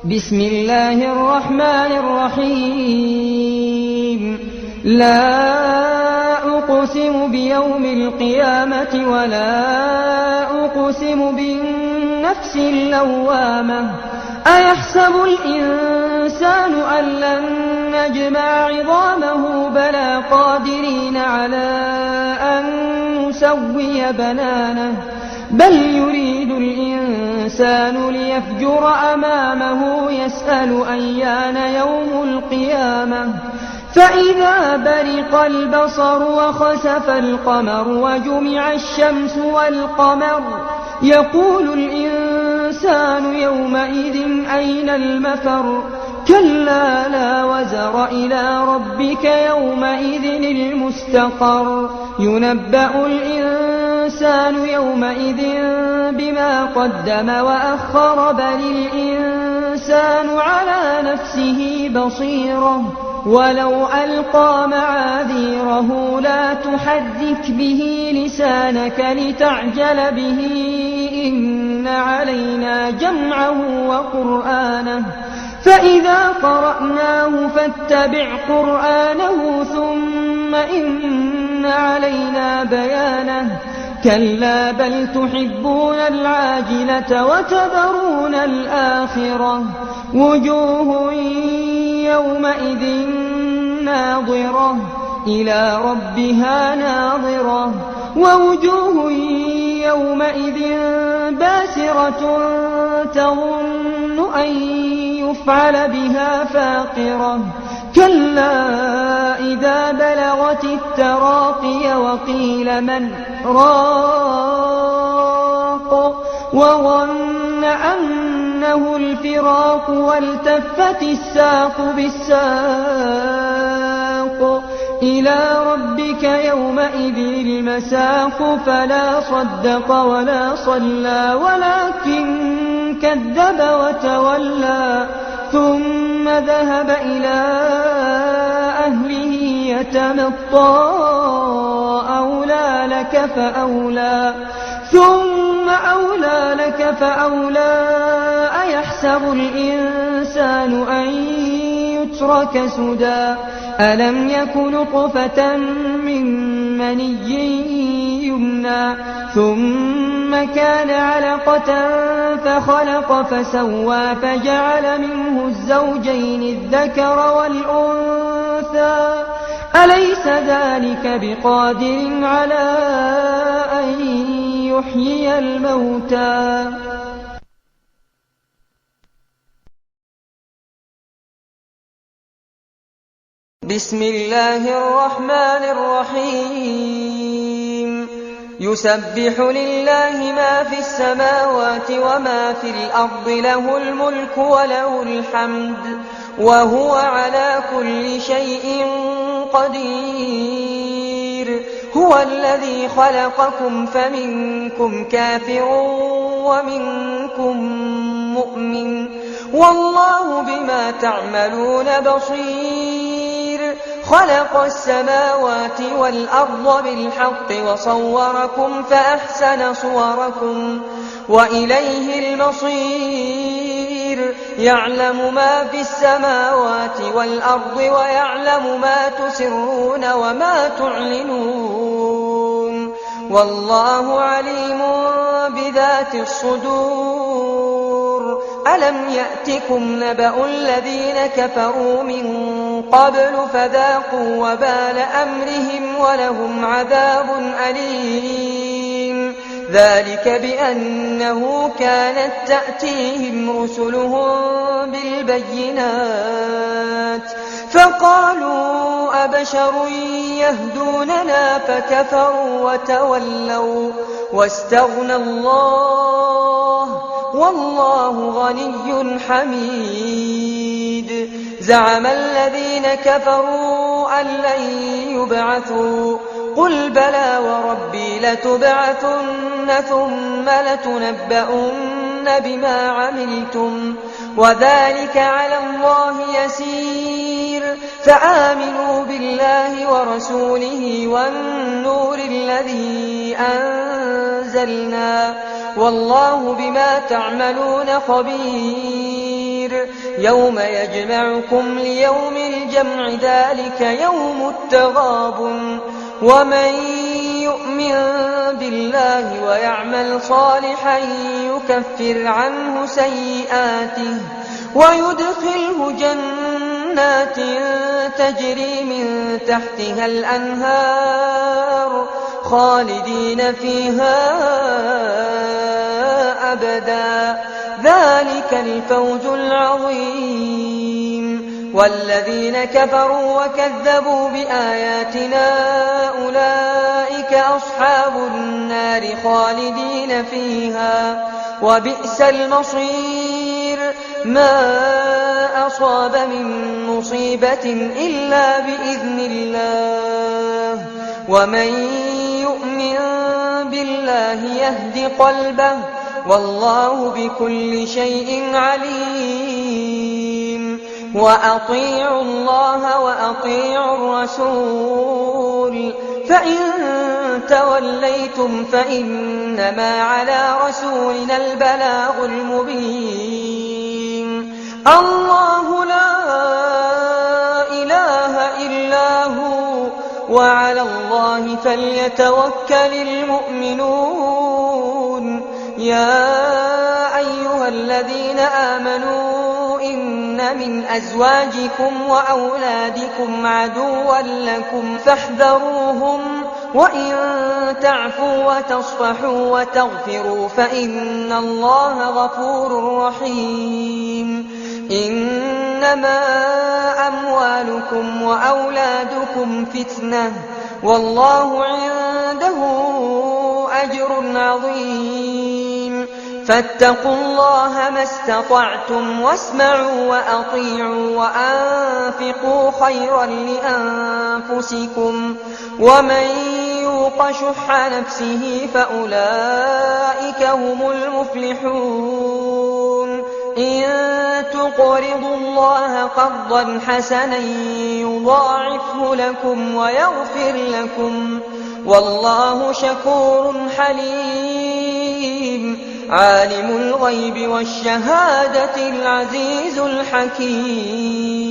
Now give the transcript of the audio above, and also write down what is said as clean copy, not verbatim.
بسم الله الرحمن الرحيم لا أقسم بيوم القيامة ولا أقسم بالنفس اللوامة أيحسب الإنسان أن لن نجمع عظامه بلى قادرين على أن نسوي بنانه بل يريد الإنسان ليفجر أمامه يسأل أيان يوم القيامة فإذا برق البصر وخسف القمر وجمع الشمس والقمر يقول الإنسان يومئذ أين المفر كلا لا وزر إلى ربك يومئذ المستقر ينبأ الإنسان يومئذ بما قدم وأخر بل الإنسان على نفسه بصيرة ولو ألقى معاذيره لا تحرك به لسانك لتعجل به إن علينا جمعه وقرآنه فإذا قرأناه فاتبع قرآنه ثم إن علينا بيانه كلا بل تحبون العاجلة وتذرون الآخرة وجوه يومئذ ناظرة إلى ربها ناظرة ووجوه يومئذ باسرة تظن أن يفعل بها فاقرة كلا إذا بلغت التراقي وقيل من راق وظن أنه الفراق والتفت الساق بالساق إلى ربك يومئذ المساق فلا صدق ولا صلى ولكن كذب وتولى ثم ذهب إلى أهله يتمطى أولى لك فأولى ثم أولى لك فأولى أيحسب الإنسان أن يترك سدى ألم يك نطفة من مني يمنى ثم كان علقة فخلق فسوى فجعل منه الزوجين الذكر والأنثى أليس ذلك بقادر على أن يحيي الموتى بسم الله الرحمن الرحيم يسبح لله ما في السماوات وما في الأرض له الملك وله الحمد وهو على كل شيء قدير هو الذي خلقكم فمنكم كافر ومنكم مؤمن والله بما تعملون بصير خلق السماوات والأرض بالحق وصوركم فأحسن صوركم وإليه المصير يعلم ما في السماوات والأرض ويعلم ما تسرون وما تعلنون والله عليم بذات الصدور ألم يأتكم نبأ الذين كفروا من قبل فذاقوا وبال أمرهم ولهم عذاب أليم ذلك بأنه كانت تأتيهم رسلهم بالبينات فقالوا أبشر يهدوننا فكفروا وتولوا واستغنى الله والله غني حميد زعم الذين كفروا أن لن يبعثوا قل بلى وربي لتبعثن ثم لتنبؤن بما عملتم وذلك على الله يسير فآمنوا بالله ورسوله والنور الذي أنزلنا والله بما تعملون خبير يوم يجمعكم ليوم الجمع ذلك يوم التغابن ومن يؤمن بالله ويعمل صالحا يكفر عنه سيئاته ويدخله جنات تجري من تحتها الأنهار خالدين فيها أبدا ذلك الفوز العظيم والذين كفروا وكذبوا بآياتنا أولئك أصحاب النار خالدين فيها وبئس المصير ما أصاب من مصيبة إلا بإذن الله ومن يؤمن بالله يهد قلبه والله بكل شيء عليم وأطيعوا الله وأطيعوا الرسول فإن توليتم فإنما على رسولنا البلاغ المبين الله لا إله إلا هو وعلى الله فليتوكل المؤمنون يا أيها الذين آمنوا إن من أزواجكم وأولادكم عدوا لكم فاحذروهم وإن تعفوا وتصفحوا وتغفروا فإن الله غفور رحيم إنما أموالكم وأولادكم فتنة والله عنده أجر عظيم فاتقوا الله ما استطعتم واسمعوا وأطيعوا وأنفقوا خيرا لأنفسكم ومن يوق شح نفسه فأولئك هم المفلحون إن تقرضوا الله قرضا حسنا يضاعفه لكم ويغفر لكم والله شكور حليم عالم الغيب والشهادة العزيز الحكيم